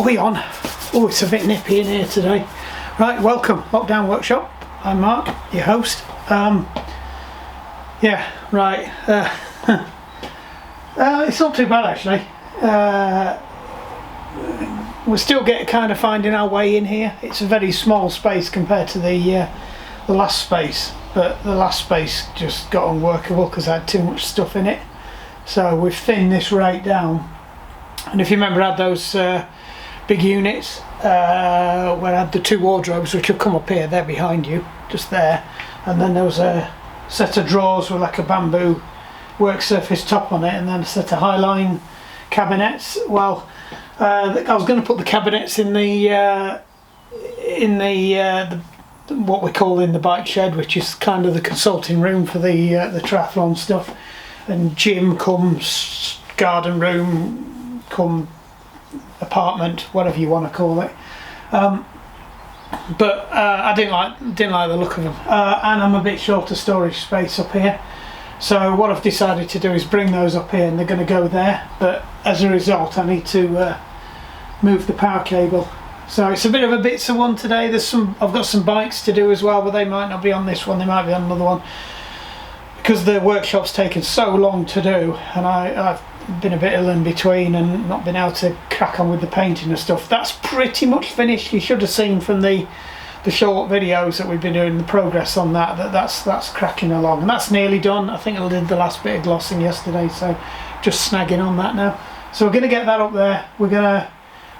we on? Oh, it's a bit nippy in here today. Right, welcome, Lockdown Workshop. I'm Mark, your host. Yeah, right. It's not too bad actually. We're still kind of finding our way in here. It's a very small space compared to the last space, but the last space just got unworkable because I had too much stuff in it. So we've thinned this right down. And if you remember, I had those big units where I had the two wardrobes, which will come up here. They're behind you, just there. And then there was a set of drawers with like a bamboo work surface top on it, and then a set of Highline cabinets. Well, I was going to put the cabinets in the what we call in the bike shed, which is kind of the consulting room for the triathlon stuff, and gym comes garden room come apartment, whatever you want to call it. But I didn't like the look of them, and I'm a bit short of storage space up here. So what I've decided to do is bring those up here, and they're going to go there. But as a result, I need to move the power cable. So it's a bit of a bits of one today. I've got some bikes to do as well, but they might not be on this one. They might be on another one because the workshop's taken so long to do, and I've been a bit ill in between and not been able to crack on with the painting and stuff. That's pretty much finished. You should have seen from the short videos that we've been doing the progress on that's cracking along, and that's nearly done. I think I did the last bit of glossing yesterday, so just snagging on that now. So we're going to get that up there. We're going to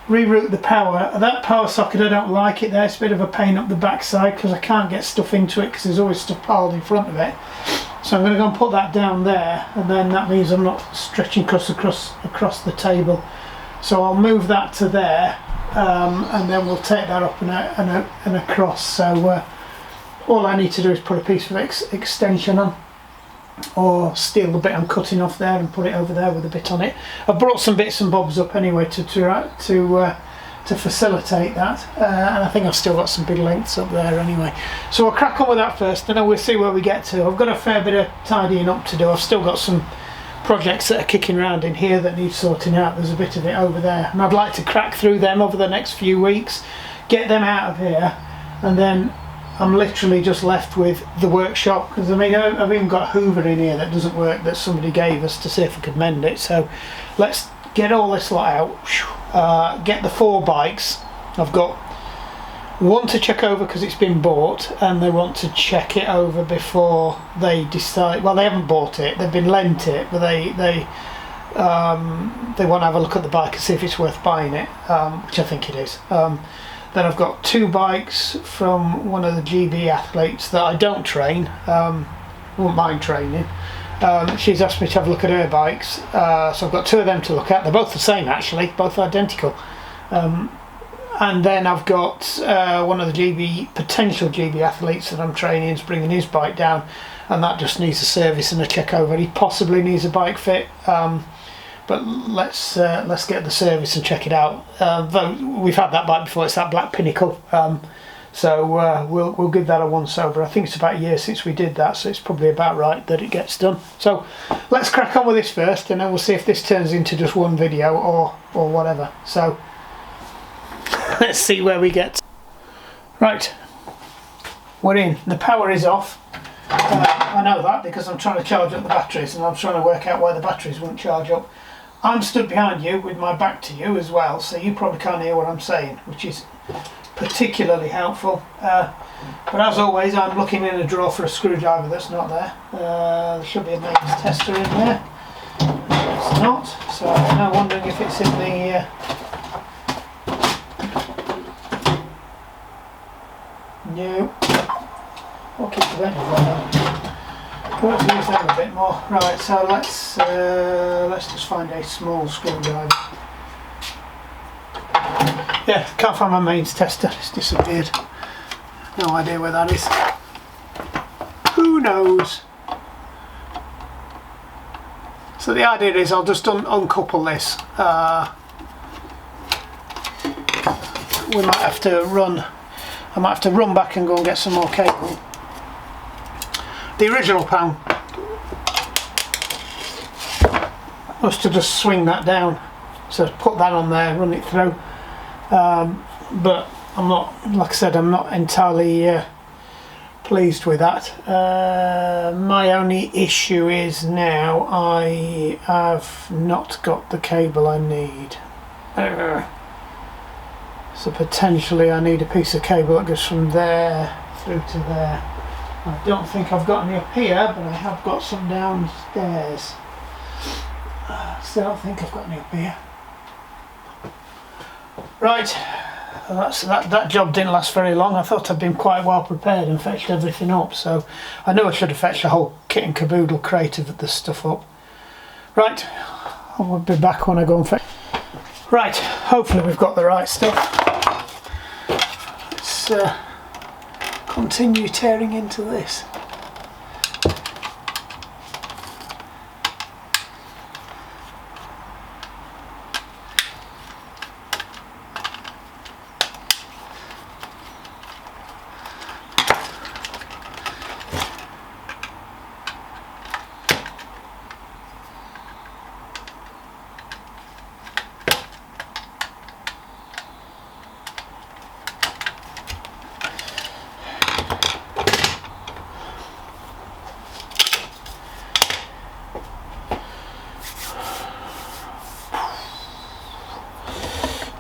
reroute the power. That power socket, I don't like it there. It's a bit of a pain up the backside because I can't get stuff into it because there's always stuff piled in front of it. So I'm going to go and put that down there, and then that means I'm not stretching across the table. So I'll move that to there, and then we'll take that up and across. So all I need to do is put a piece of extension on, or steal the bit I'm cutting off there and put it over there with a bit on it. I've brought some bits and bobs up anyway to facilitate that, and I think I've still got some big lengths up there anyway. So I'll crack on with that first, and then we'll see where we get to. I've got a fair bit of tidying up to do. I've still got some projects that are kicking around in here that need sorting out. There's a bit of it over there, and I'd like to crack through them over the next few weeks, get them out of here, and then I'm literally just left with the workshop, because I mean I've even got Hoover in here that doesn't work, that somebody gave us to see if I could mend it. So let's get all this lot out, get the 4 bikes. I've got one to check over because it's been bought, and they want to check it over before they decide. Well, they haven't bought it, they've been lent it, but they want to have a look at the bike and see if it's worth buying it, which I think it is. Then I've got 2 bikes from one of the GB athletes that I don't train, won't mind training. She's asked me to have a look at her bikes, so I've got 2 of them to look at. They're both the same actually, both identical. And then I've got one of the potential GB athletes that I'm training is bringing his bike down, and that just needs a service and a check over. He possibly needs a bike fit, but let's get the service and check it out. Though we've had that bike before, it's that Black Pinnacle, so we'll give that a once over. I think it's about a year since we did that, so it's probably about right that it gets done. So let's crack on with this first, and then we'll see if this turns into just one video or whatever. So let's see where we get. Right, we're in. The power is off. I know that because I'm trying to charge up the batteries, and I'm trying to work out why the batteries wouldn't charge up. I'm stood behind you with my back to you as well, so you probably can't hear what I'm saying, which is particularly helpful. But as always, I'm looking in a drawer for a screwdriver that's not there. There should be a mains tester in there. It's not, so I'm now wondering if it's in the no. I'll keep the vendor. We'll have to use them a bit more. Right, so let's just find a small screwdriver. Yeah, can't find my mains tester. It's disappeared. No idea where that is. Who knows? So the idea is I'll just uncouple this. We might have to run. I might have to run back and go and get some more cable. The original plan was to just swing that down, so put that on there, run it through, but I'm not, like I said, I'm not entirely pleased with that. My only issue is now I have not got the cable I need. So potentially I need a piece of cable that goes from there through to there. I don't think I've got any up here, but I have got some downstairs. Still don't think I've got any up here. Right, well, that job didn't last very long. I thought I'd been quite well prepared and fetched everything up, so I knew I should have fetched the whole kit and caboodle crate of this stuff up. Right, I'll be back when I go and fetch. Right, hopefully we've got the right stuff. Let's continue tearing into this.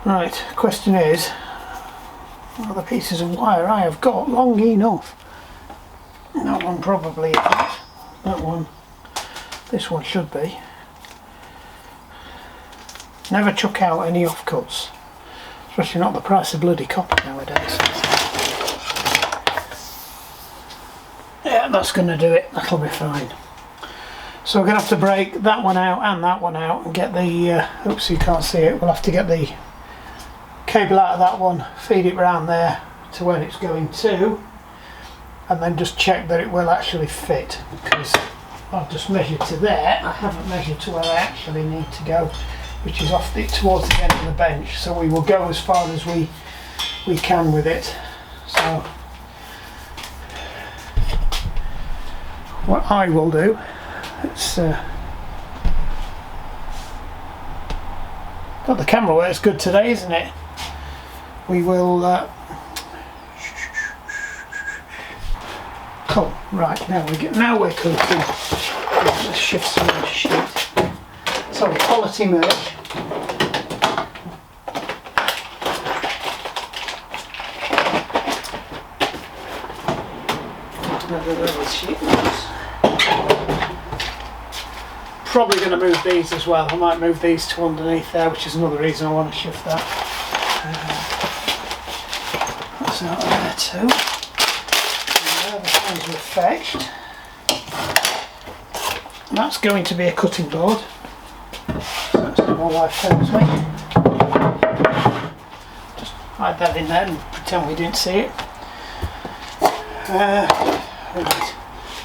Right, question is, are the pieces of wire I have got long enough? That one probably isn't. That one, this one should be. Never chuck out any offcuts, especially not the price of bloody copper nowadays. Yeah, that's going to do it, that'll be fine. So we're going to have to break that one out and get the, oops, you can't see it, we'll have to get the cable out of that one, feed it round there to where it's going to, and then just check that it will actually fit, because I've just measured to there, I haven't measured to where I actually need to go, which is off towards the end of the bench, so we will go as far as we can with it. So what I will do, it's got the camera where it's good today, isn't it? We will cool. Right, now we're cooking. Let's shift some of the sheet. So quality merch. Probably going to move these as well. I might move these to underneath there, which is another reason I want to shift that. That's out there too. And the ones we've fetched. And that's going to be a cutting board. So that's what my wife tells me. Just hide that in there and pretend we didn't see it. Right.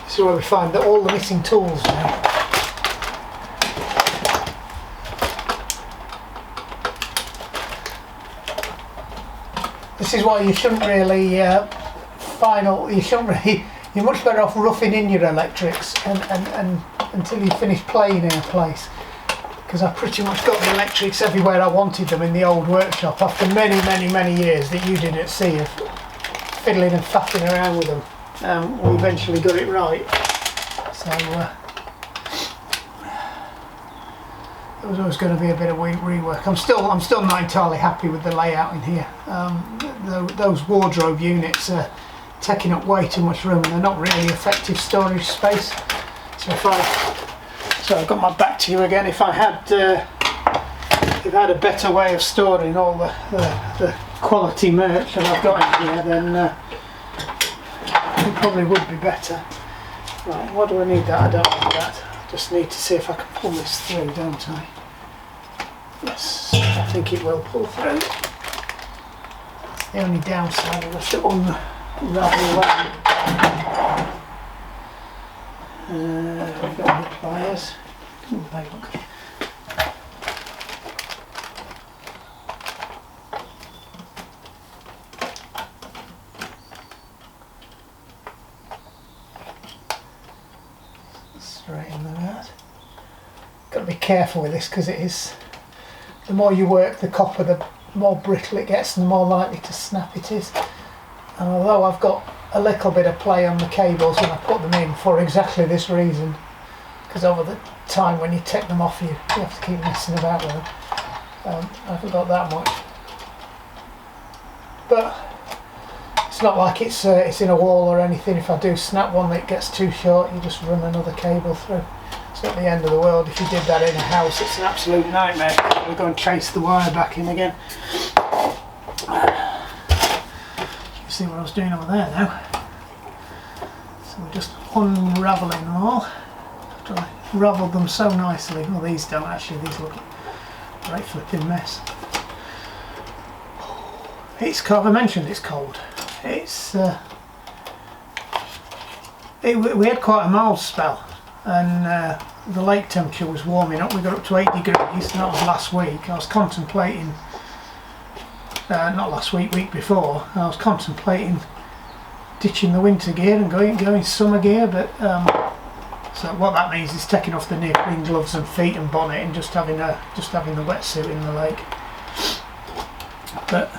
This is where we find all the missing tools now. This is why you shouldn't really you're much better off roughing in your electrics and until you finish playing in a place, because I pretty much got the electrics everywhere I wanted them in the old workshop after many years that you didn't see of fiddling and faffing around with them. We eventually got it right, so there was always going to be a bit of rework. I'm still not entirely happy with the layout in here. Those wardrobe units are taking up way too much room and they're not really effective storage space. So I've got my back to you again. If I had a better way of storing all the quality merch that I've got in here, then it probably would be better. Right, what do I need that? I don't need that. I just need to see if I can pull this through, don't I? Yes, I think it will pull through. The only downside, I'll have to unravel that. We've got the pliers. Ooh, they look. Straighten them out. Got to be careful with this because it is. The more you work the copper, the more brittle it gets and the more likely to snap it is. And although I've got a little bit of play on the cables when I put them in for exactly this reason, because over the time when you take them off you have to keep messing about with them. I haven't got that much, but it's not like it's in a wall or anything. If I do snap one that gets too short, you just run another cable through. It's not the end of the world. If you did that in a house, it's an absolute nightmare. We'll go and trace the wire back in again. You can see what I was doing over there now. So we're just unravelling them all. After I ravelled them so nicely. Well, these don't actually. These look a right flipping mess. It's cold. I mentioned it's cold. It's we had quite a mild spell, and the lake temperature was warming up. We got up to 8 degrees, and that was last week. I was contemplating, not last week, week before, I was contemplating ditching the winter gear and going summer gear, but so what that means is taking off the neoprene gloves and feet and bonnet and just having the wetsuit in the lake. But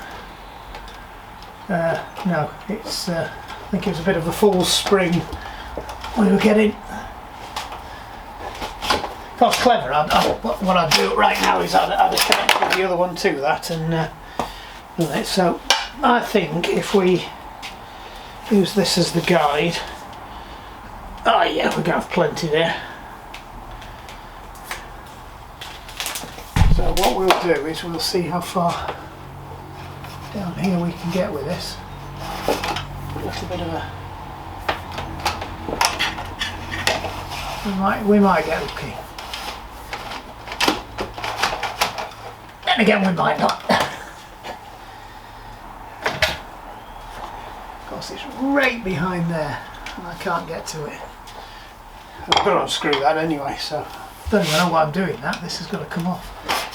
no, it's I think it was a bit of a fool's spring we were getting. If I was clever, what I'd do right now is I'd connect the other one to that, and right, so I think if we use this as the guide, oh yeah, we're going to have plenty there. So what we'll do is we'll see how far down here we can get with this. Just a bit of a... We might get lucky. Then again, we might not. Of course, it's right behind there, and I can't get to it. I've got to unscrew that anyway, so I don't even know why I'm doing that. This has got to come off.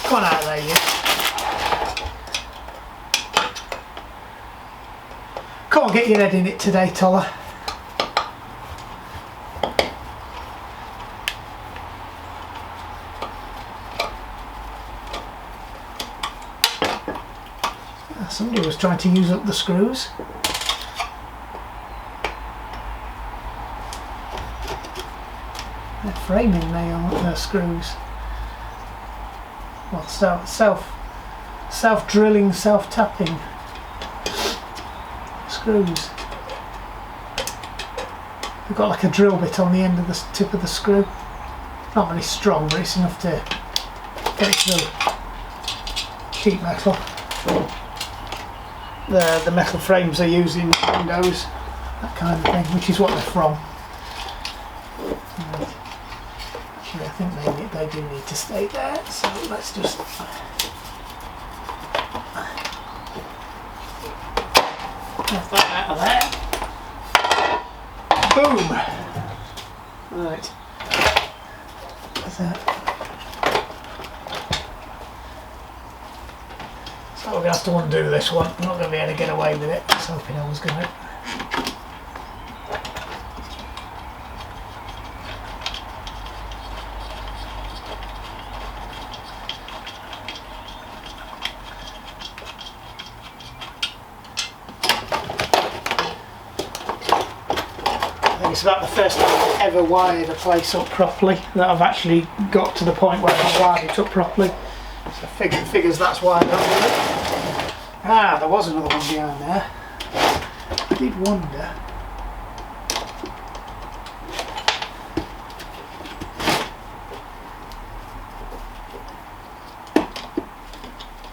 Come on out of there, you. Come on, get your head in it today, Toller. Somebody was trying to use up the screws. They're framing nail screws. Well, self-drilling, self-tapping screws. We've got like a drill bit on the end of the tip of the screw. Not very strong, but it's enough to get it through sheet metal. The metal frames they use in windows, that kind of thing, which is what they're from. Actually, I think they do need to stay there, so let's just... Have that out of there. Boom! Right. What's that? So we're going to have to undo this one. I'm not going to be able to get away with it. I was hoping I was going to. It's about the first time I've ever wired a place up properly, that I've actually got to the point where I've wired it up properly. So figures that's why I don't do it. Ah, there was another one behind there. I did wonder.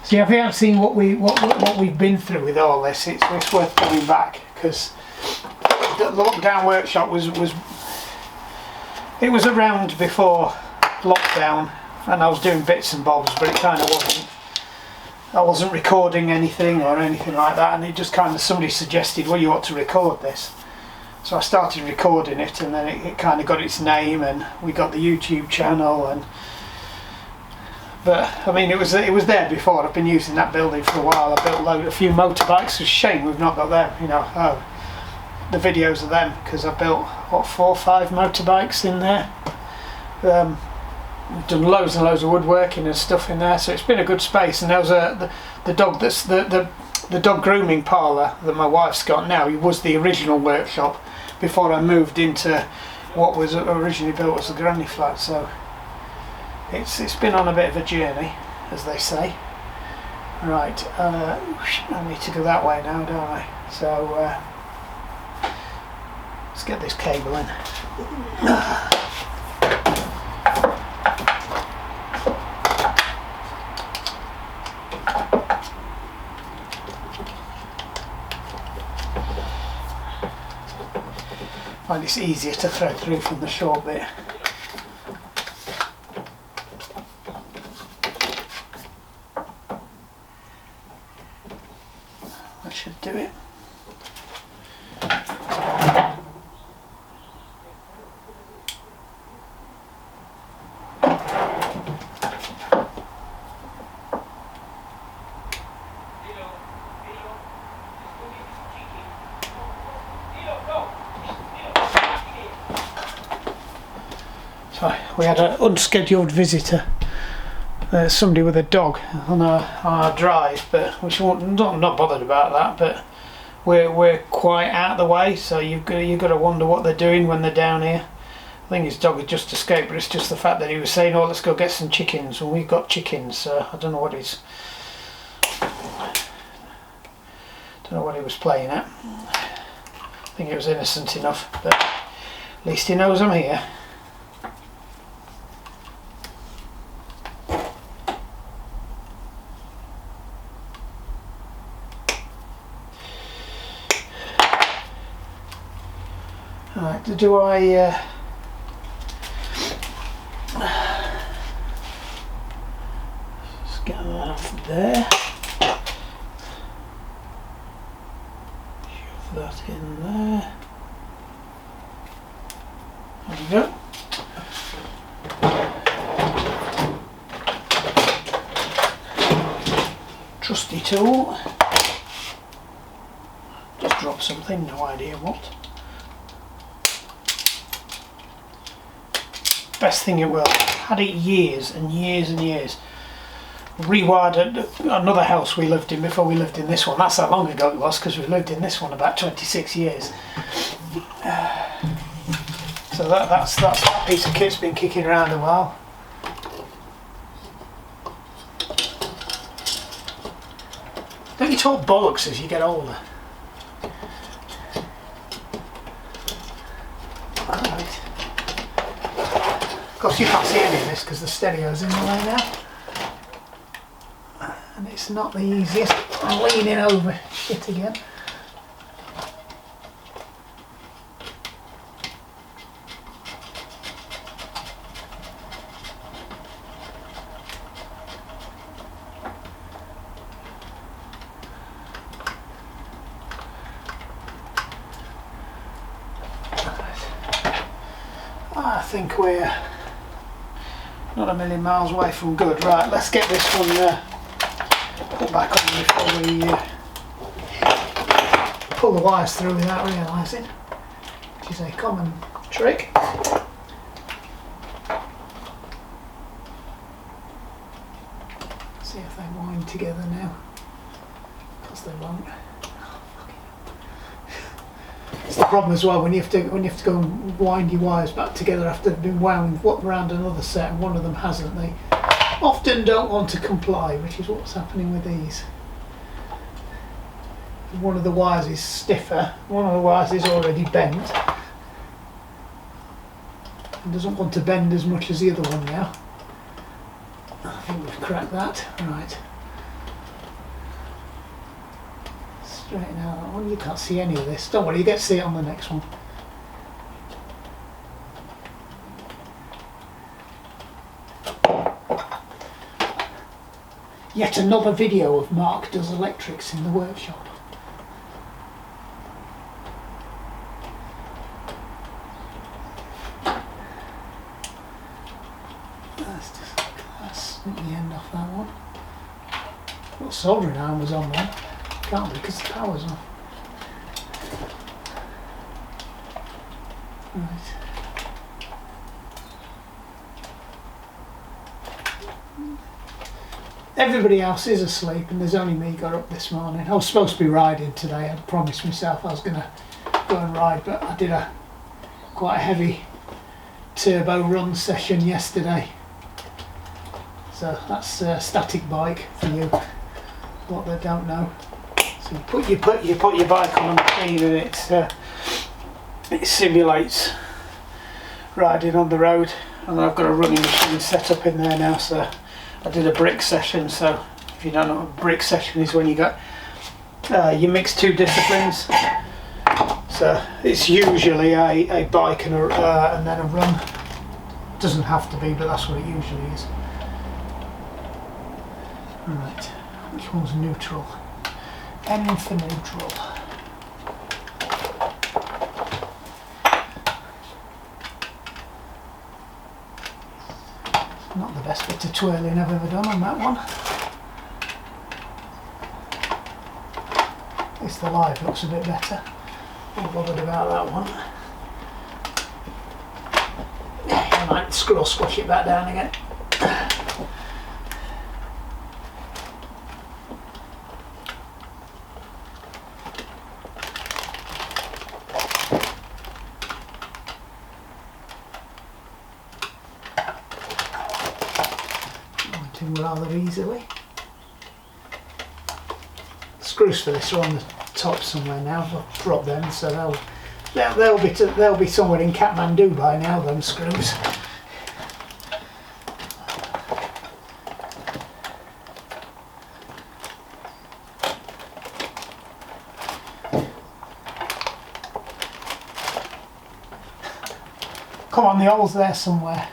See, if you haven't seen what we've been through with all this, it's worth going back, because the Lockdown Workshop was around before lockdown, and I was doing bits and bobs, but it kind of wasn't. I wasn't recording anything or anything like that, and it just kind of, somebody suggested, well, you ought to record this. So I started recording it, and then it kind of got its name, and we got the YouTube channel. But I mean, it was there before. I've been using that building for a while. I built a few motorbikes. It's a shame we've not got them. You know, the videos of them, because I built what, 4 or 5 motorbikes in there. we've done loads and loads of woodworking and stuff in there, so it's been a good space. And there was the dog that's the dog grooming parlour that my wife's got now. It was the original workshop before I moved into what was originally built as a granny flat. So it's been on a bit of a journey, as they say. Right, I need to go that way now, don't I? So let's get this cable in. I find it's easier to thread through from the short bit. That should do it. So we had an unscheduled visitor, somebody with a dog on our drive, but which I'm not bothered about that. But we're quite out of the way, so you've got to wonder what they're doing when they're down here. I think his dog had just escaped, but it's just the fact that he was saying, "Oh, let's go get some chickens." Well, we've got chickens, so I don't know what he was playing at. I think it was innocent enough, but at least he knows I'm here. Right, do I just get that off there, shove that in there, there we go. Trusty tool, just dropped something, no idea what. Best thing it will. Had it years and years and years. Rewired another house we lived in before we lived in this one. That's how long ago it was, because we lived in this one about 26 years. So that piece of kit's been kicking around a while. Don't you talk bollocks as you get older? Of course you can't see any of this because the stereo's in the way now, and it's not the easiest. I'm leaning over shit again. I think we're not a million miles away from good. Right, let's get this one put back on before we pull the wires through without realising, which is a common trick. See if they wind together now, because they won't. It's the problem as well when you have to go and wind your wires back together after they've been wound around another set and one of them hasn't. They often don't want to comply, which is what's happening with these. One of the wires is stiffer, one of the wires is already bent and doesn't want to bend as much as the other one now. I think we've cracked that. Right. Straighten out that one. You can't see any of this. Don't worry, you get to see it on the next one. Yet another video of Mark does electrics in the workshop. Let's snip the end off that one. What soldering iron was on there? Can't be because the power's off. Right. everybody else is asleep and there's only me got up this morning. I was supposed to be riding today. I promised myself I was going to go and ride, but I did a quite a heavy turbo run session yesterday. So that's a static bike for you, what they don't know. So you put your bike on the machine and it simulates riding on the road. And I've got a running machine set up in there now. So I did a brick session. So if you don't know what a brick session is, when you got you mix two disciplines. So it's usually a bike and then a run. Doesn't have to be, but that's what it usually is. Right, which one's neutral? N for neutral. Not the best bit of twirling I've ever done on that one. At least the live looks a bit better. Not bothered about that one. I might squash it back down again. Rather easily. Screws for this are on the top somewhere now. I've dropped them, so they'll be somewhere in Kathmandu by now. Them screws. Come on, the hole's there somewhere.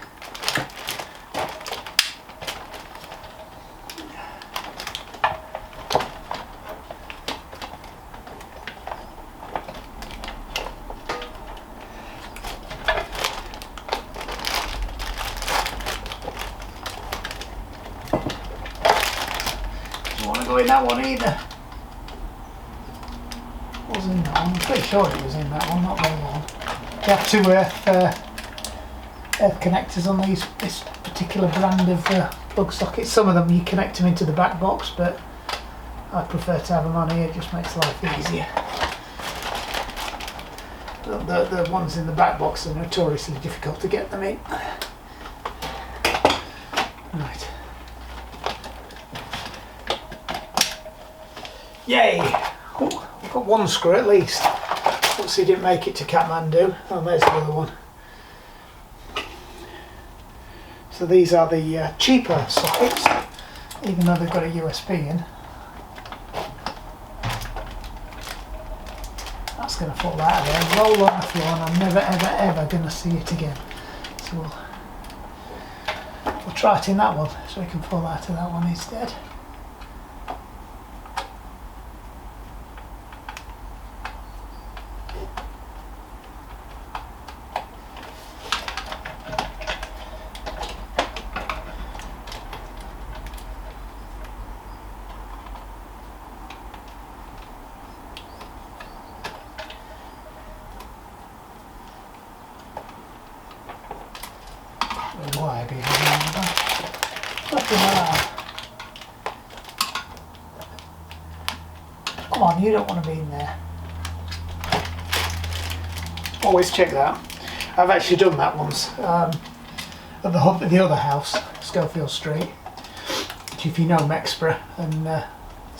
In that one either. Was in that one. I'm pretty sure it was in that one, not very long. You have two earth connectors on this particular brand of plug sockets. Some of them you connect them into the back box, but I prefer to have them on here. It just makes life easier. The ones in the back box are notoriously difficult to get them in. Right. Yay! Oh, I've got one screw at least. Looks he didn't make it to Kathmandu. Oh, there's the other one. So these are the cheaper sockets, even though they've got a USB in. That's going to fall out of there and roll on the floor, and I'm never ever going to see it again. So we'll try it in that one, so we can fall out of that one instead. Wire being nothing like that. Come on, you don't want to be in there. Always check that. I've actually done that once at the hub at the other house, Schofield Street. Which, if you know Mexborough and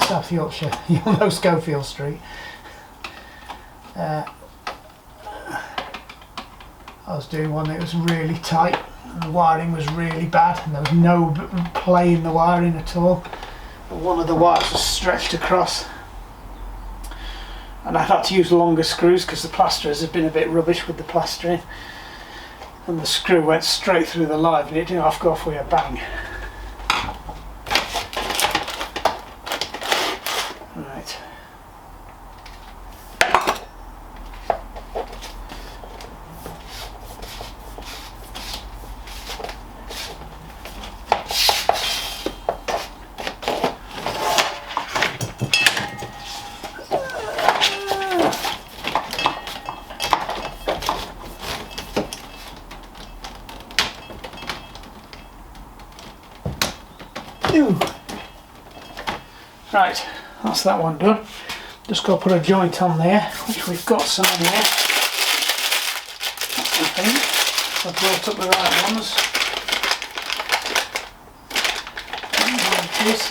South Yorkshire, you'll know Schofield Street. I was doing one that was really tight. The wiring was really bad and there was no play in the wiring at all. One of the wires was stretched across and I had to use longer screws because the plasterers had been a bit rubbish with the plastering, and the screw went straight through the live and it didn't go off with a bang. Right. Ooh. Right, that's that one done. Just got to put a joint on there, which we've got some in here, I think. So I've brought up the right ones. There it is.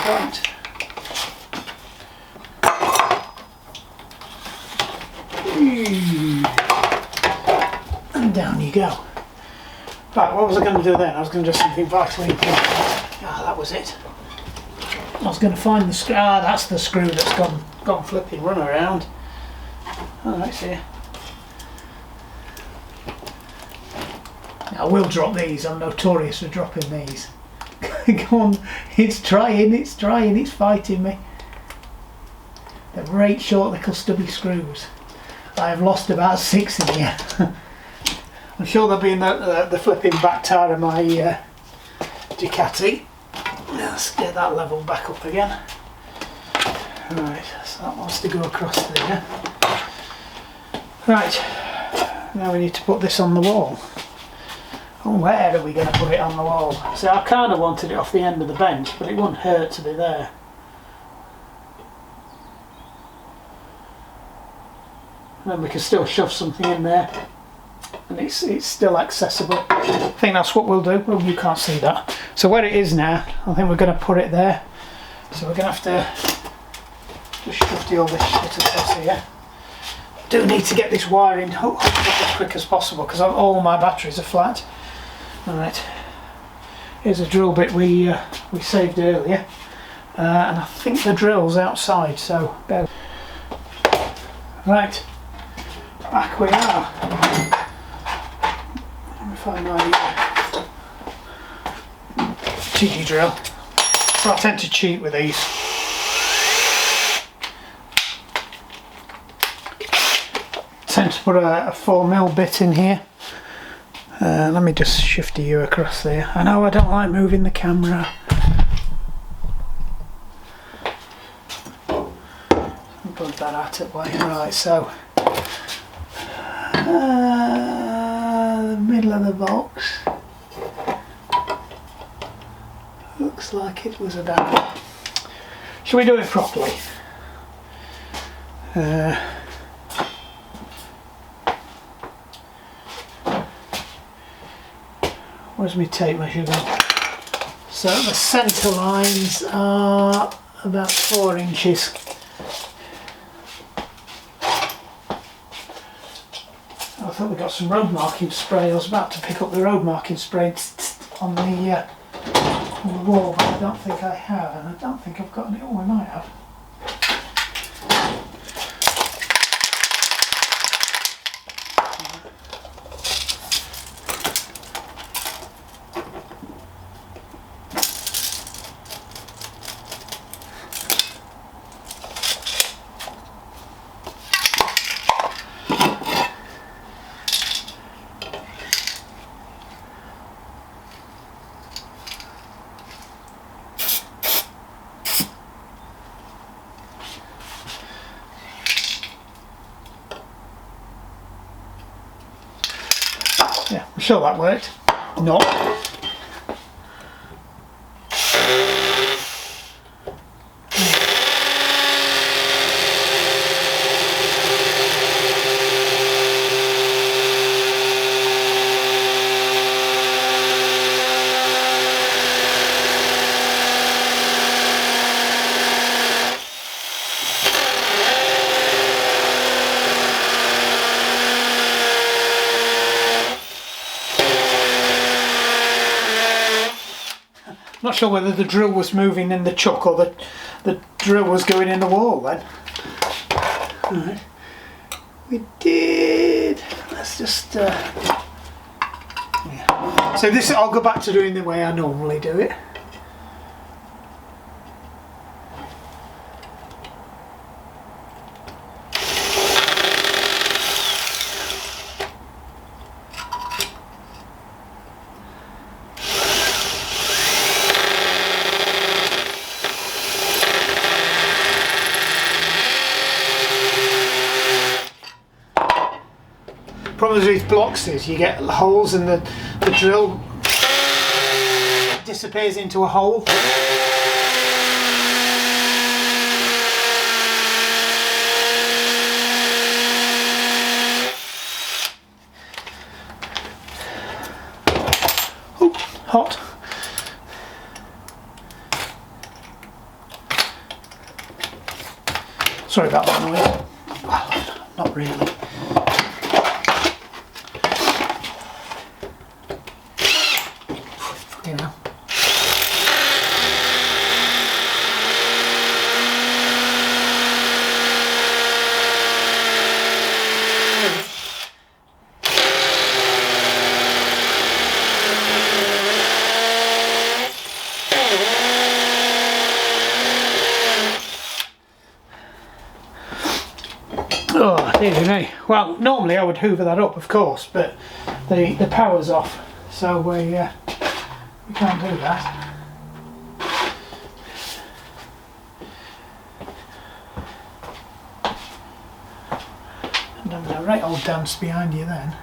Joint. And down you go. Right, what was I going to do then? I was going to do something vitally important. Ah, that was it. I was going to find the screw. Ah, that's the screw that's gone flipping run around. Oh, that's here. I will drop these. I'm notorious for dropping these. Go on, it's trying, it's fighting me. They're great short little stubby screws. I have lost about 6 in here. I'm sure they'll be in the flipping back tire of my Ducati. Let's get that level back up again. Right, so that wants to go across there. Right, now we need to put this on the wall. Oh, where are we going to put it on the wall? See, I kind of wanted it off the end of the bench, but it wouldn't hurt to be there. And then we can still shove something in there, and it's still accessible. I think that's what we'll do. Well, you can't see that. So where it is now, I think we're going to put it there. So we're going to have to just shove all this shit across here. I do need to get this wiring hooked up as quick as possible because all my batteries are flat. Alright, here's a drill bit we saved earlier, and I think the drill's outside, so bear. Right, back we are. Let me find my TG drill. So I tend to cheat with these. Tend to put a 4mm bit in here. Let me just shift you across there. I know I don't like moving the camera. Put that out of the way. Right, so the middle of the box looks like it was about. Shall we do it properly? Where's my tape measure gone? So the centre lines are about 4 inches. I thought we got some road marking spray. I was about to pick up the road marking spray on the wall, but I don't think I have, and I don't think I've got any. Oh, I might have. Yeah, I'm sure that worked. No. Not sure whether the drill was moving in the chuck or the drill was going in the wall then. Alright, we did. Let's just yeah. So this, I'll go back to doing the way I normally do it. Problem with these blocks is you get holes in the drill. disappears into a hole. Oh, hot. Sorry about that noise. Well, not really. Fucking hell. Oh, dear me. Well, normally I would hoover that up, of course, but the power's off, so we can't do that. And I'm a right old dance behind you then.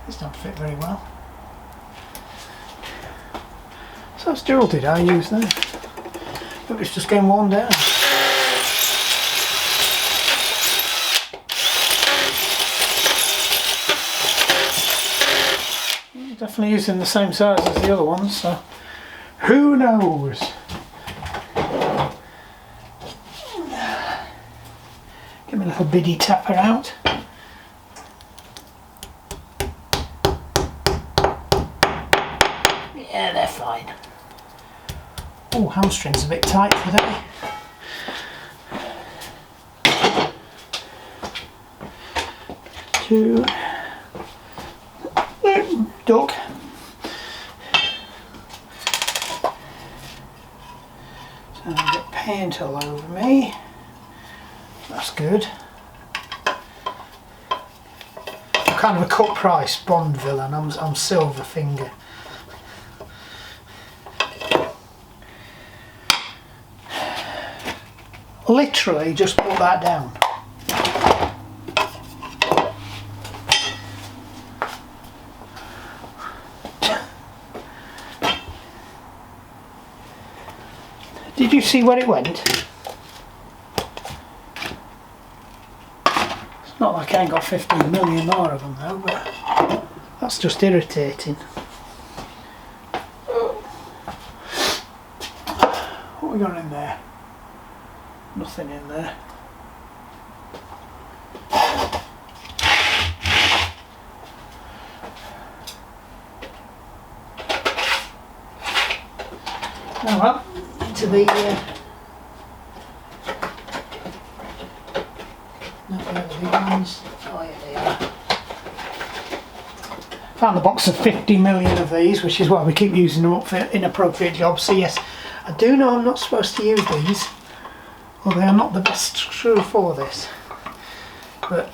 This don't fit very well. So that's dual did I use there? But it's just getting worn down. Definitely using the same size as the other ones, so who knows? Give me a little biddy tapper out. Yeah, they're fine. Oh, hamstring's a bit tight today. Two. Duck. So I've got paint all over me. That's good. I'm kind of a cut price Bond villain. I'm silver finger. Literally just put that down. Did you see where it went? It's not like I ain't got 15 million more of them though, but that's just irritating. What we got in there? Nothing in there. Oh well. To the not the other big ones. Oh yeah, they are. Found the box of 50 million of these, which is why we keep using them up for inappropriate jobs. So yes, I do know I'm not supposed to use these, or they are not the best screw for this. But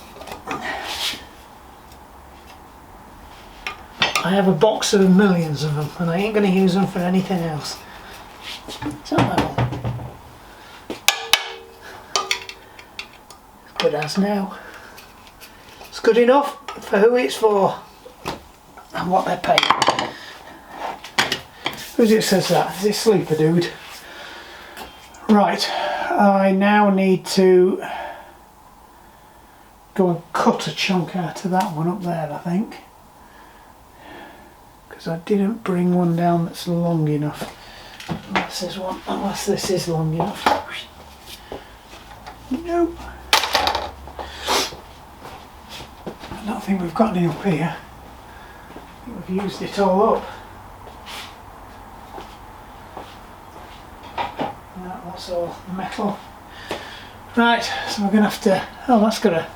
I have a box of millions of them, and I ain't going to use them for anything else. It's not level. Good as now. It's good enough for who it's for and what they're paying. Who's it says that? Is it Sleeper Dude? Right, I now need to go and cut a chunk out of that one up there, I think. Because I didn't bring one down that's long enough. Unless this is long enough. Nope. I don't think we've got any up here. I think we've used it all up. That's all metal. Right, so we're going to have to... Oh, that's got to...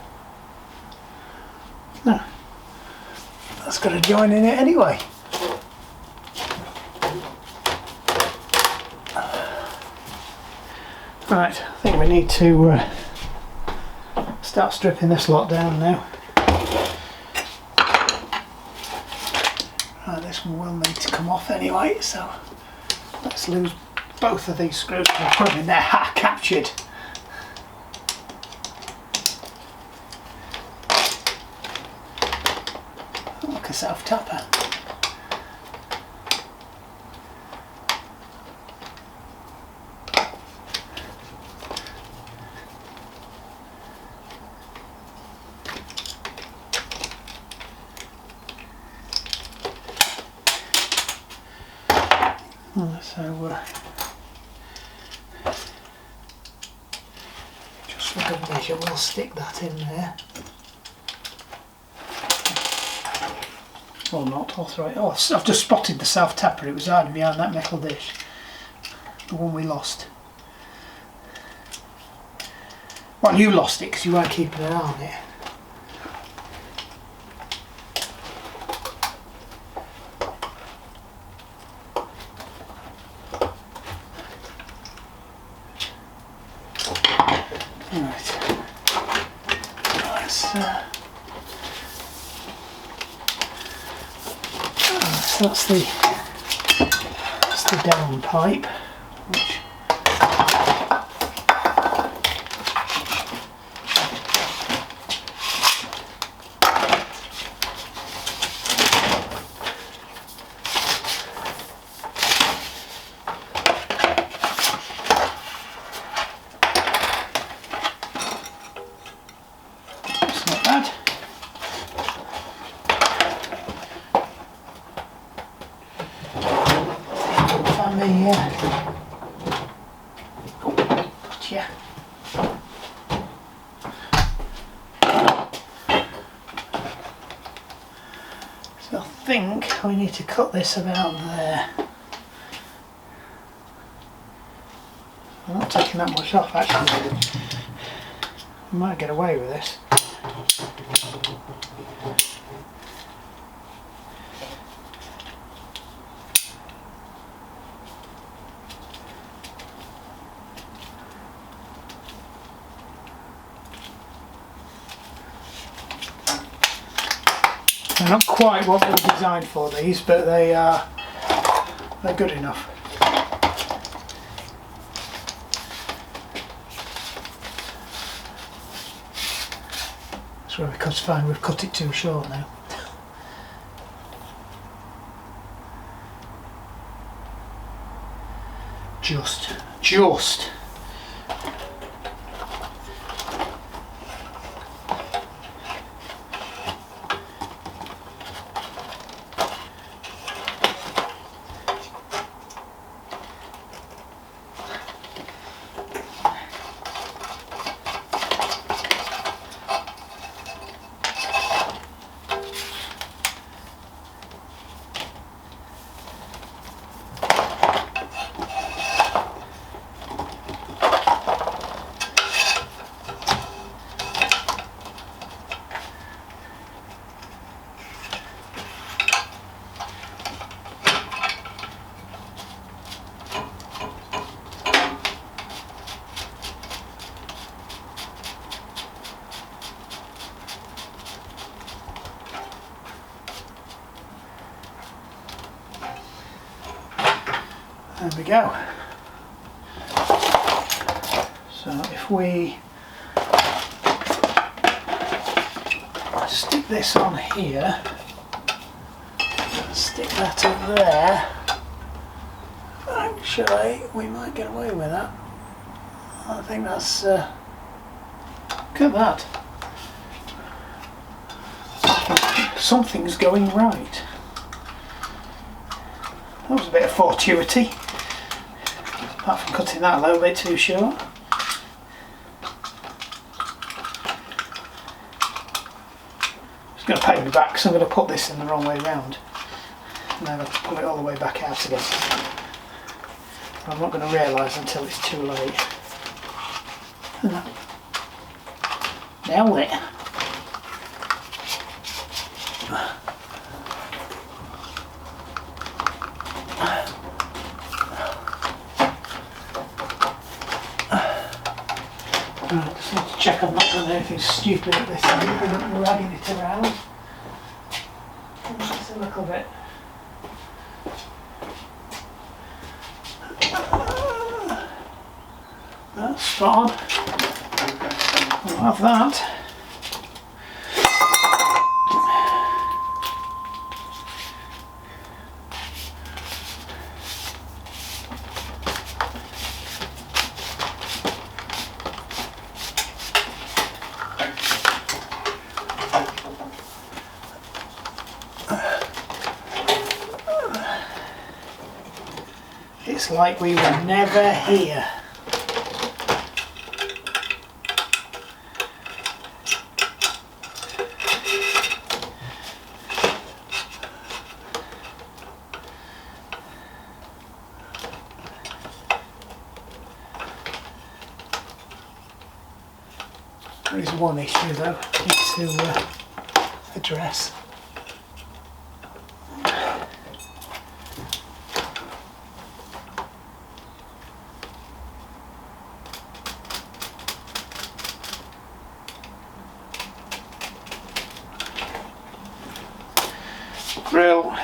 No. That's got to join in it anyway. Right, I think we need to start stripping this lot down now. Right, this one will need to come off anyway, so let's lose both of these screws. I'll put them in there, captured. Look, a self-tapper. measure, we'll stick that in there. Or not, I'll throw it. Oh, I've just spotted the self tapper, it was hiding behind that metal dish. The one we lost. Well, you lost it because you weren't keeping an eye on it. That's the down pipe, which it's not bad. Gotcha. So I think we need to cut this about there. I'm not taking that much off actually. I might get away with this. They're not quite what they're designed for these, but they're good enough. That's where we could find we've cut it too short now. Just. There we go. So if we stick this on here, stick that up there, actually we might get away with that. I think that's, look at that. Something's going right. That was a bit of fortuity. Apart from cutting that a little bit too short. It's going to pay me back because I'm going to put this in the wrong way round. And then I'll pull it all the way back out again. I'm not going to realise until it's too late. Nailed it. Just need to check I'm not doing anything stupid at this end, I'm dragging it around. Just a little bit. That's spot on. We'll have that. It's like we were never here. There is one issue though I need to address. Grill.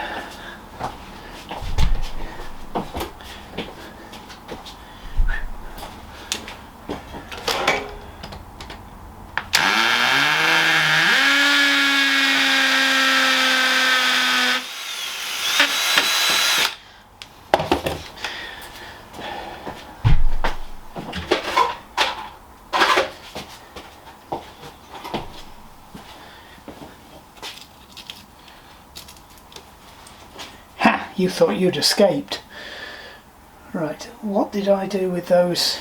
You thought you'd escaped. Right, what did I do with those?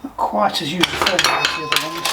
Not quite as user-friendly as the other ones.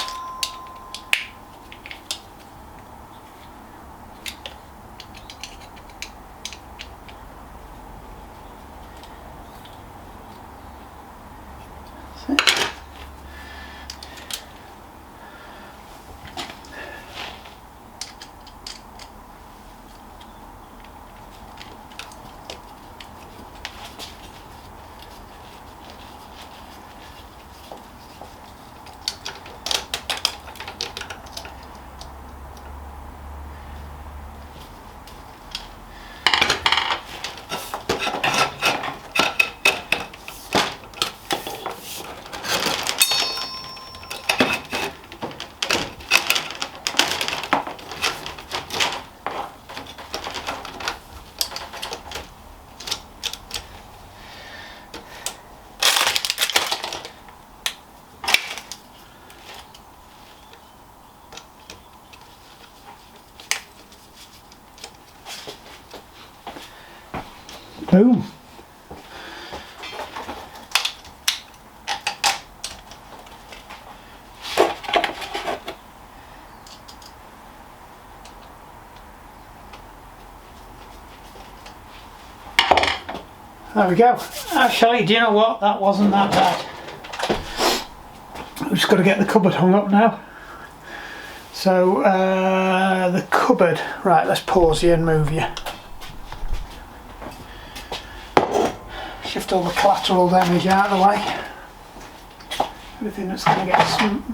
Boom. There we go. Actually, do you know what? That wasn't that bad. I've just got to get the cupboard hung up now. So, the cupboard. Right, let's pause you and move you. Shift all the collateral damage out of the way. Everything that's going to get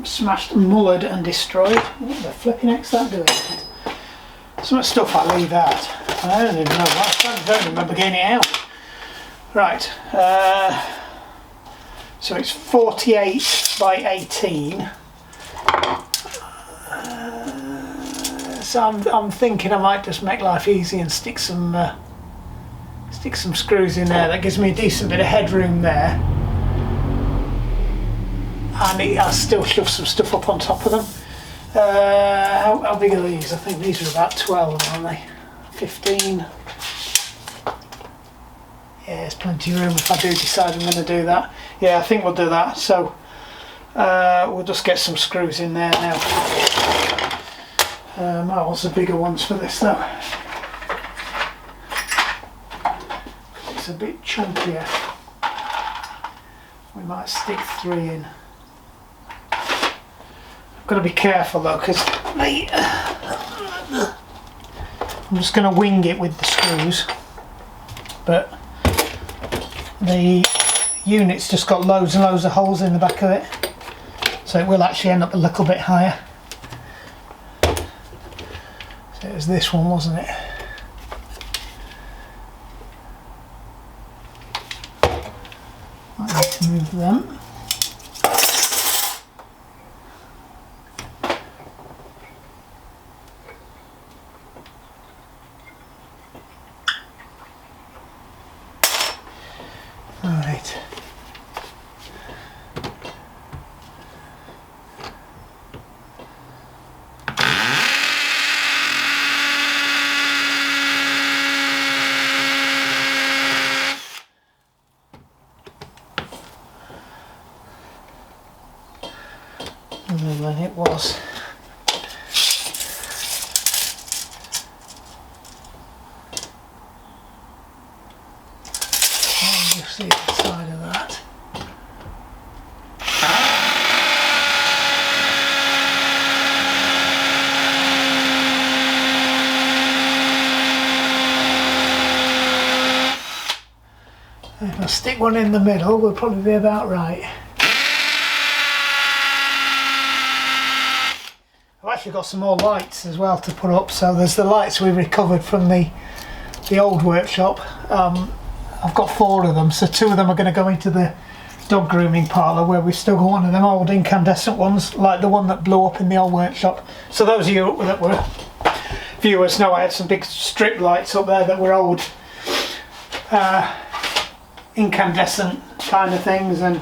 smashed, mullered and destroyed. What the flipping heck's that doing? Some of the stuff I leave out. I don't even know what. I don't remember getting it out. Right. So it's 48 by 18. So I'm thinking I might just make life easy and stick some screws in there. That gives me a decent bit of headroom there, and I'll still shove some stuff up on top of them. How big are these? I think these are about 12, aren't they? 15. Yeah, there's plenty of room if I do decide I'm going to do that. Yeah, I think we'll do that. So we'll just get some screws in there now. I want the bigger ones for this though. It's a bit chunkier. We might stick 3 in. I've got to be careful though, because I'm just going to wing it with the screws, but the unit's just got loads and loads of holes in the back of it, so it will actually end up a little bit higher. So it was this one, wasn't it? I need to move them. Right. sooner than it was. You see the side of that. If I stick one in the middle, we'll probably be about right. I've actually got some more lights as well to put up. So there's the lights we recovered from the old workshop. I've got 4 of them, so 2 of them are going to go into the dog grooming parlour, where we've still got one of them old incandescent ones, like the one that blew up in the old workshop. So those of you that were viewers know I had some big strip lights up there that were old incandescent kind of things, and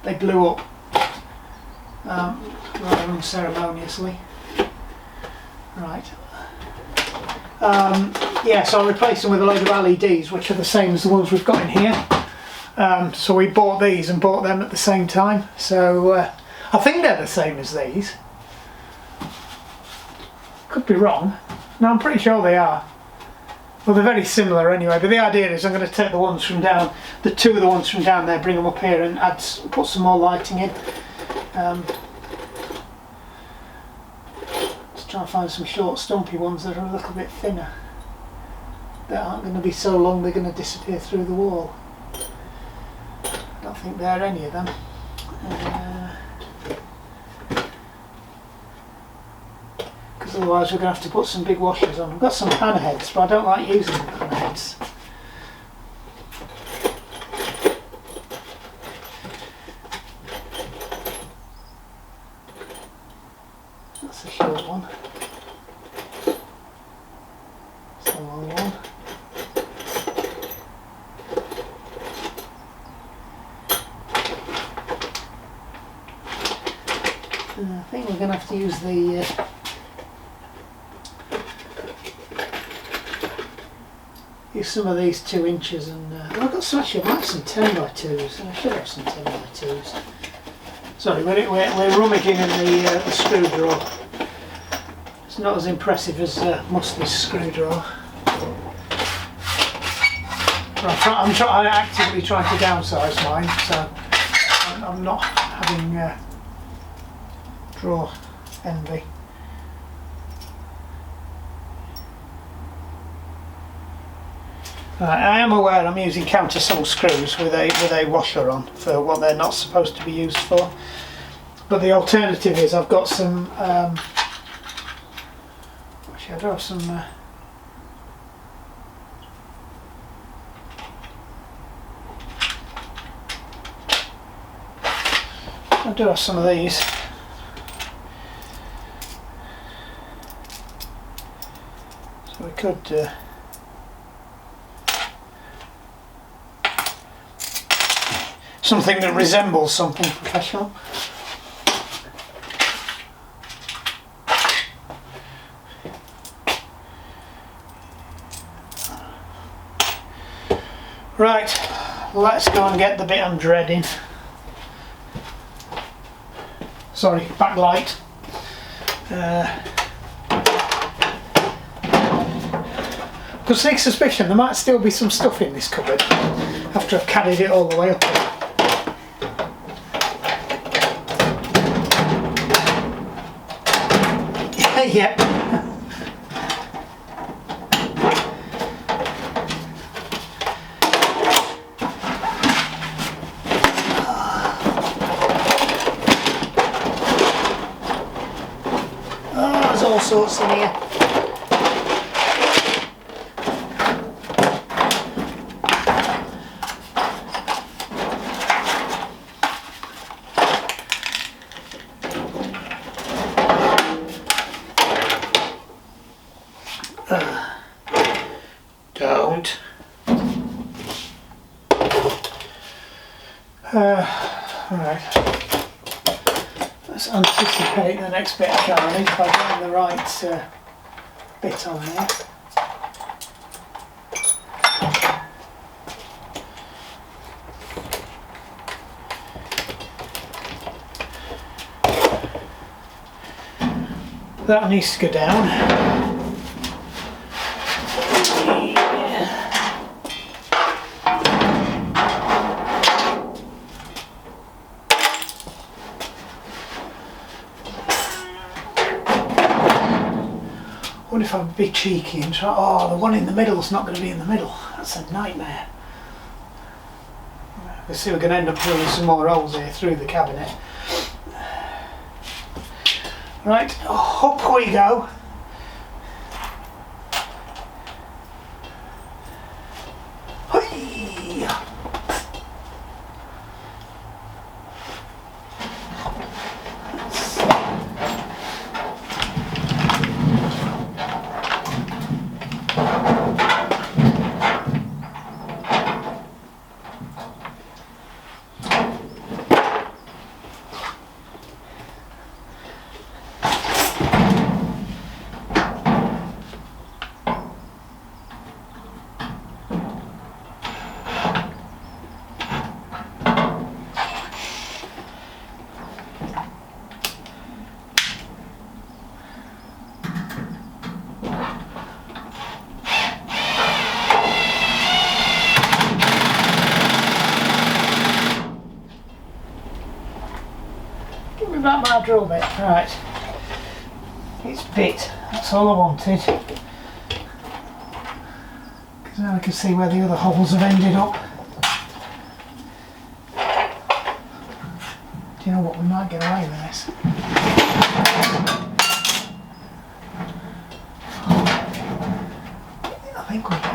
they blew up rather unceremoniously. Right. Yeah, so I replaced them with a load of LEDs, which are the same as the ones we've got in here. So we bought these and bought them at the same time. So I think they're the same as these. Could be wrong. No, I'm pretty sure they are. Well, they're very similar anyway, but the idea is I'm going to take the ones from down, the 2 of the ones from down there, bring them up here and put some more lighting in. Let's try and find some short stumpy ones that are a little bit thinner, that aren't going to be so long they're going to disappear through the wall. I don't think they're any of them. Because otherwise we're going to have to put some big washers on. I've got some pan heads, but I don't like using the pan heads. That's a short one. That's a long one. I think we're going to have to use the use some of these 2 inches, and I've got some, actually I might have some 10x2s, and I should have some 10x2s. Sorry, we're rummaging in the screw drawer. It's not as impressive as Musty's screw drawer. I'm actively trying to downsize mine, so I'm not having drawer envy. I am aware I'm using countersunk screws with a washer on for what they're not supposed to be used for, but the alternative is I've got some actually I do have some I do have some of these. So we could something that resembles something professional. Right, let's go and get the bit I'm dreading. Sorry, backlight. Got a sneak suspicion there might still be some stuff in this cupboard after I've carried it all the way up here. Yeah. Oh, there's all sorts in here. Don't. Right. Let's anticipate the next bit of carnage by getting the right bit on there. That needs to go down. I wonder if I'd be cheeky and try. Oh, the one in the middle is not going to be in the middle. That's a nightmare. We'll see, we're going to end up drilling some more holes here through the cabinet. Right, up we go. Give me back my drill bit. Right, it's bit, that's all I wanted. Because now I can see where the other holes have ended up. Do you know what, we might get away with this. I think we can.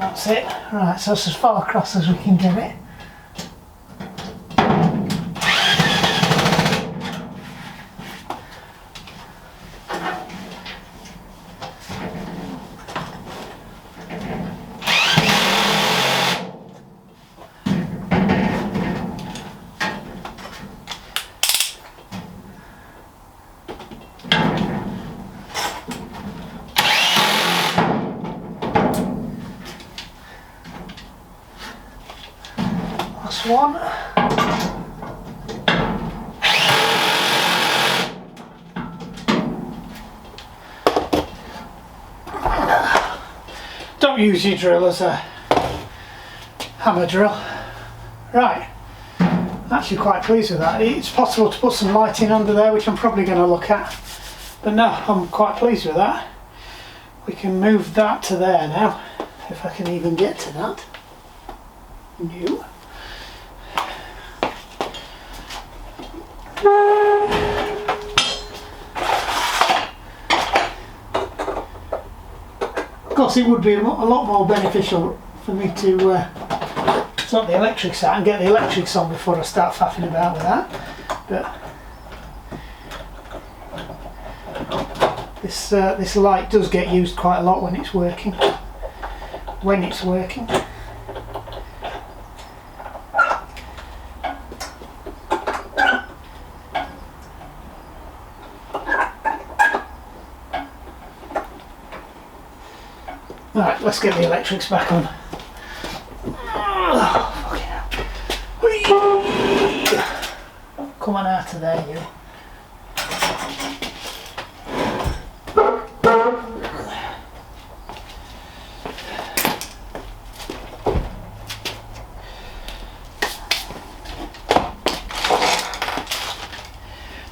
That's it. Right, so it's as far across as we can get it. Last one. Don't use your drill as a hammer drill. Right, actually quite pleased with that. It's possible to put some lighting under there, which I'm probably going to look at, but no, I'm quite pleased with that. We can move that to there now, if I can even get to that. New. Of course, it would be a lot more beneficial for me to sort the electrics out and get the electrics on before I start faffing about with that. But this light does get used quite a lot when it's working. Right, let's get the electrics back on. Oh, fucking hell. Come on out of there, you.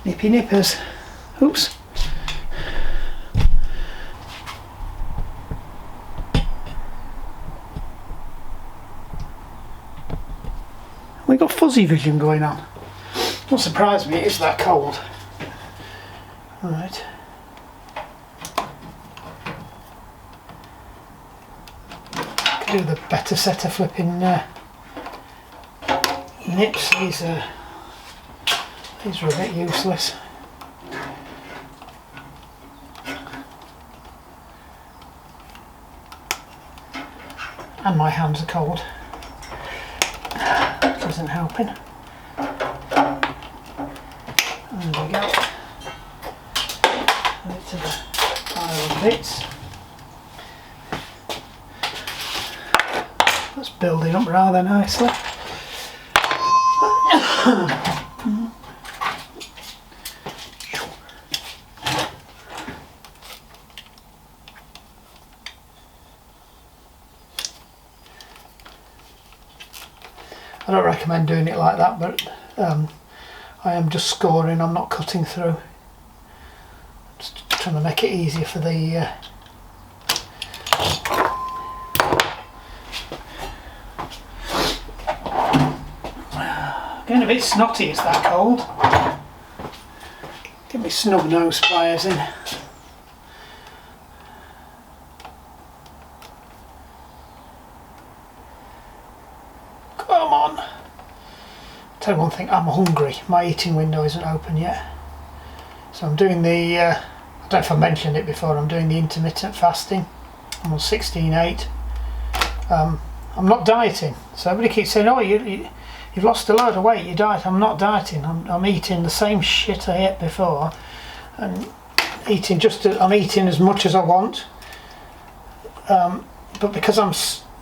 Nippy nippers. Oops. We got fuzzy vision going on. Don't surprise me, it's that cold. Right. do the better set of flipping nips. These are a bit useless. And my hands are cold, which isn't helping. There we go. Add it to the pile of bits. That's building up rather nicely. I don't recommend doing it like that, but I am just scoring, I'm not cutting through. Just trying to make it easier for the getting a bit snotty, it's that cold. Get my snub nose pliers in. Come on. Tell you one thing, I'm hungry. My eating window isn't open yet. So I'm doing the, I don't know if I mentioned it before, I'm doing the intermittent fasting. I'm on 16/8. I'm not dieting. So everybody keeps saying, oh, you've lost a load of weight, you diet. I'm not dieting. I'm eating the same shit I ate before. And eating I'm eating as much as I want. But because I'm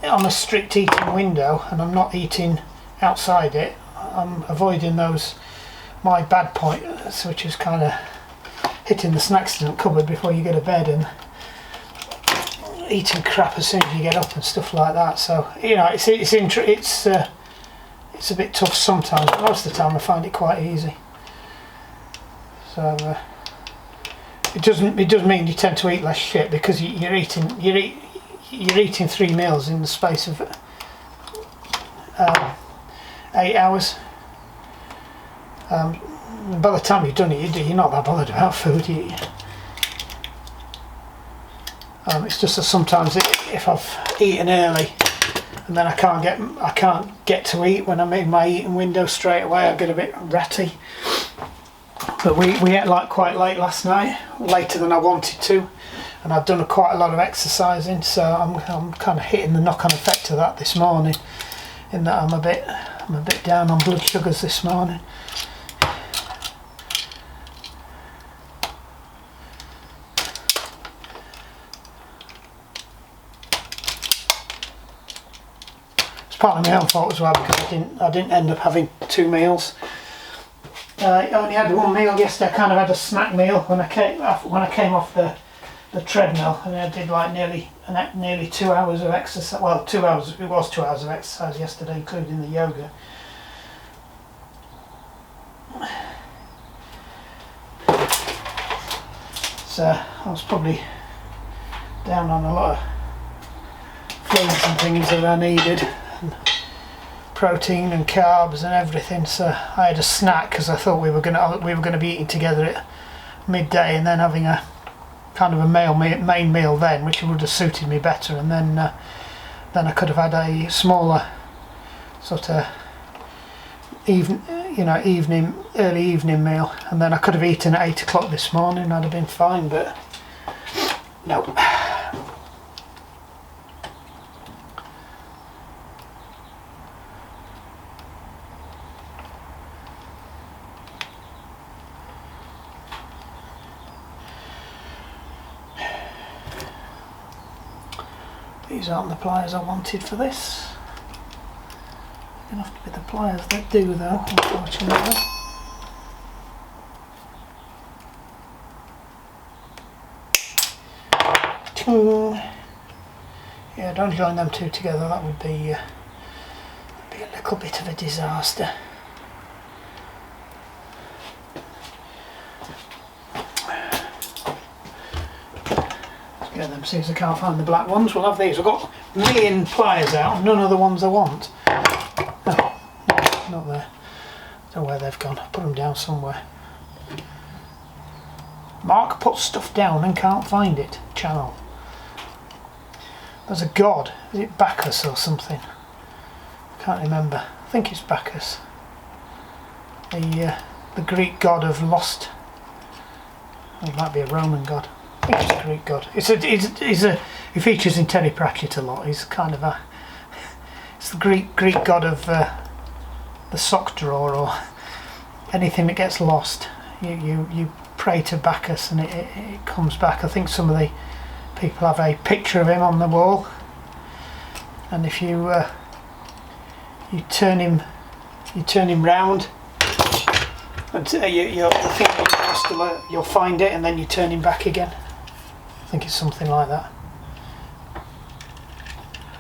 on a strict eating window and I'm not eating outside it, I'm avoiding my bad points, which is kind of hitting the snacks cupboard before you go to bed and eating crap as soon as you get up and stuff like that. So you know, it's a bit tough sometimes, but most of the time I find it quite easy. So it does mean you tend to eat less shit because you're eating 3 meals in the space of 8 hours. By the time you've done it, you're not that bothered about food. It's just that sometimes if I've eaten early and then I can't get to eat when I'm in my eating window straight away, I get a bit ratty. But we ate quite late last night, later than I wanted to, and I've done quite a lot of exercising, so I'm kind of hitting the knock-on effect of that this morning, in that I'm a bit down on blood sugars this morning. It's partly my own fault as well, because I didn't end up having 2 meals. I only had 1 meal yesterday. I kind of had a snack meal when I came off the treadmill, and I did nearly 2 hours of exercise. Well, 2 hours. It was 2 hours of exercise yesterday, including the yoga. So I was probably down on a lot of fluids and things that I needed, and protein and carbs and everything. So I had a snack because I thought we were going to be eating together at midday, and then having a kind of a main meal then, which would have suited me better, and then I could have had a smaller sort of early evening meal, and then I could have eaten at 8 o'clock this morning. I'd have been fine, but no. These aren't the pliers I wanted for this. They're going to have to be the pliers that do, though, unfortunately. Yeah, don't join them two together. That would be a little bit of a disaster. Get them, see if I can't find the black ones. We'll have these. I've got a million pliers out, none of the ones I want. Oh, not there. I don't know where they've gone. I'll put them down somewhere. Mark puts stuff down and can't find it. Channel. There's a god. Is it Bacchus or something? Can't remember. I think it's Bacchus. The Greek god of lost. It might be a Roman god. I think it's a Greek god. He features in Terry Pratchett a lot. He's kind of it's the Greek god of the sock drawer or anything that gets lost. You pray to Bacchus and it comes back. I think some of the people have a picture of him on the wall, and if you turn him round, and you'll find it, and then you turn him back again. I think it's something like that.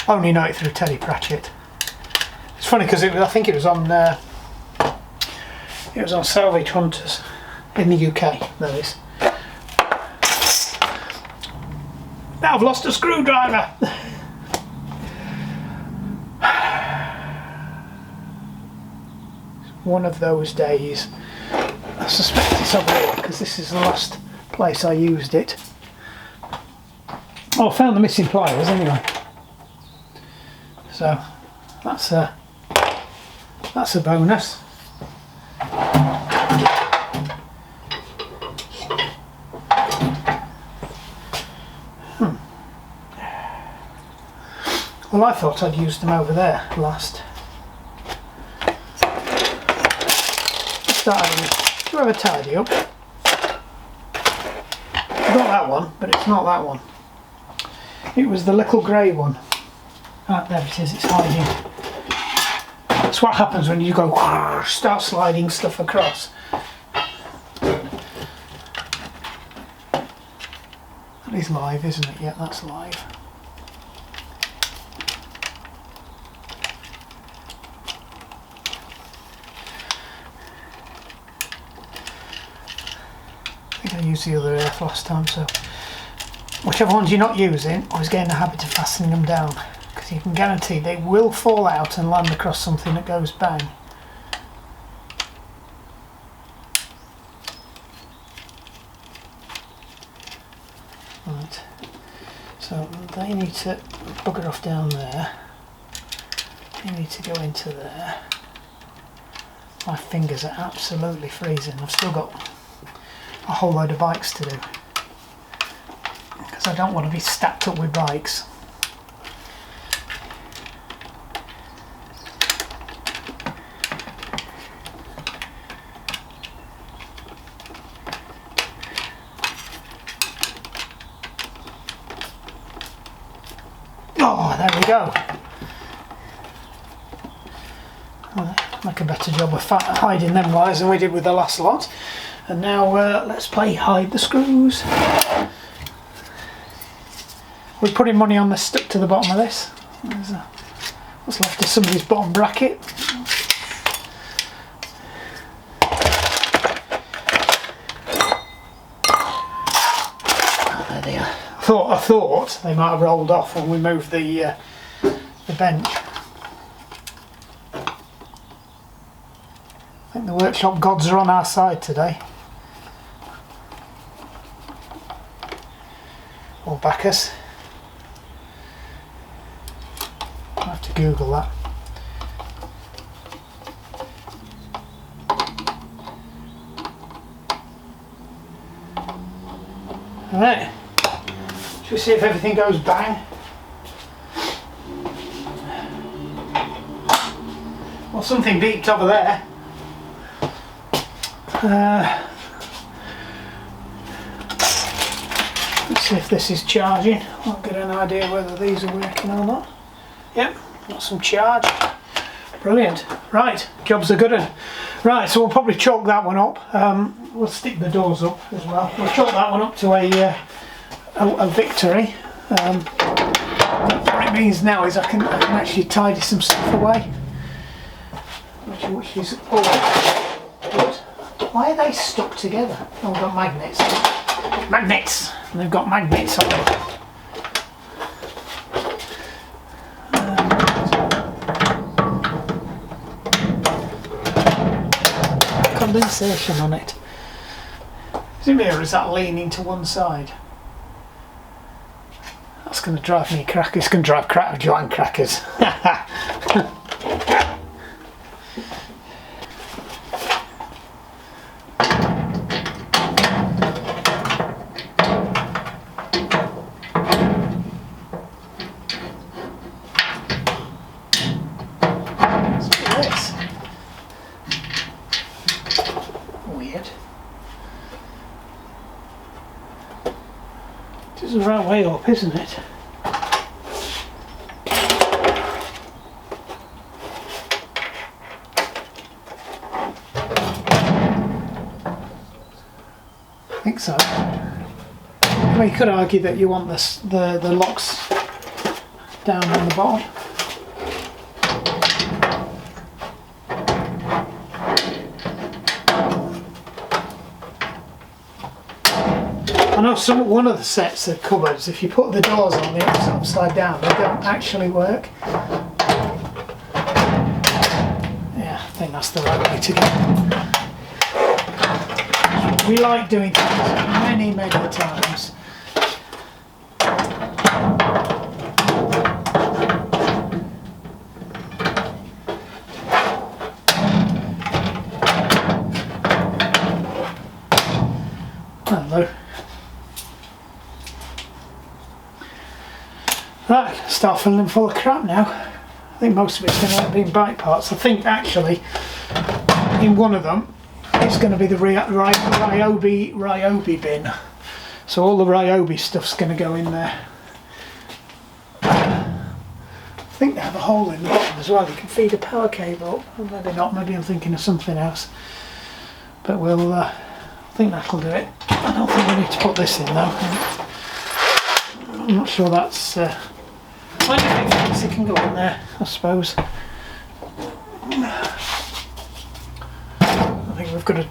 I only know it through Terry Pratchett. It's funny because I think it was on Salvage Hunters in the UK. That is. Now I've lost a screwdriver. One of those days. I suspect it's over here because this is the last place I used it. Oh, I found the missing pliers anyway. So that's a bonus. Well, I thought I'd used them over there last. Do you have a tidy up? I got that one, but it's not that one. It was the little grey one. Ah, there it is, it's hiding. That's what happens when you go start sliding stuff across. That is live, isn't it? Yeah, that's live. I used the other earth last time, so whichever ones you're not using, always get in the habit of fastening them down, because you can guarantee they will fall out and land across something that goes bang. Right, so they need to bugger off down there. They need to go into there. My fingers are absolutely freezing. I've still got a whole load of bikes to do because I don't want to be stacked up with bikes. Oh, there we go. Make a better job of hiding them wires than we did with the last lot. And now let's play hide the screws. We're putting money on the stuck to the bottom of this. What's left of somebody's bottom bracket. Oh, there they are. I thought they might have rolled off when we moved the bench. I think the workshop gods are on our side today. Or Bacchus. I'll have to Google that. Alright. Should we see if everything goes bang? Well, something beeped over there. Let's see if this is charging. I'll get an idea whether these are working or not. Yep, got some charge. Brilliant. Right, job's a good one. Right, so we'll probably chalk that one up. We'll stick the doors up as well. We'll chalk that one up to a victory. What it means now is I can actually tidy some stuff away, which is all good. Why are they stuck together? Oh, we've got magnets. Magnets! And they've got magnets on them. Condensation on it. Is it me or is that leaning to one side? that's going to drive me crackers. It's going to drive Joanne crackers. This is the right way up, isn't it? I think so. Well, you could argue that you want the locks down on the bottom. I know one of the sets of cupboards, if you put the doors on the upside down, they don't actually work. Yeah, I think that's the right way to go. We like doing things many times. Hello. Right, start filling them full of crap now. I think most of it's going to end up being bike parts. I think actually in one of them it's going to be the Ryobi bin. So all the Ryobi stuff's going to go in there. I think they have a hole in the bottom as well. You can feed a power cable. Or maybe not, maybe I'm thinking of something else. But we'll, I think that'll do it. I don't think we need to put this in though. I'm not sure that's... anything fancy can go in there, I suppose. I think we've got a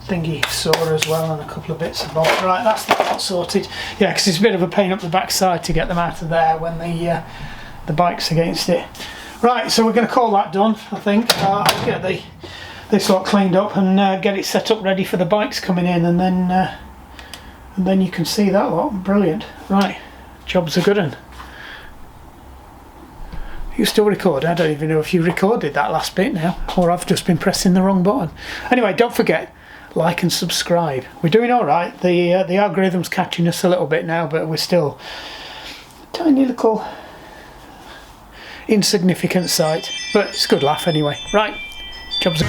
thingy saw as well and a couple of bits of bolt. Right, that's the pot sorted. Yeah, because it's a bit of a pain up the backside to get them out of there when the bike's against it. Right, so we're going to call that done, I think. I'll get this lot cleaned up and get it set up ready for the bikes coming in, and then you can see that lot. Brilliant. Right, job's a good one. You still record? I don't even know if you recorded that last bit now, or I've just been pressing the wrong button. Anyway, don't forget, like and subscribe. We're doing all right. The algorithm's catching us a little bit now, but we're still a tiny little insignificant site. But it's a good laugh anyway. Right, job's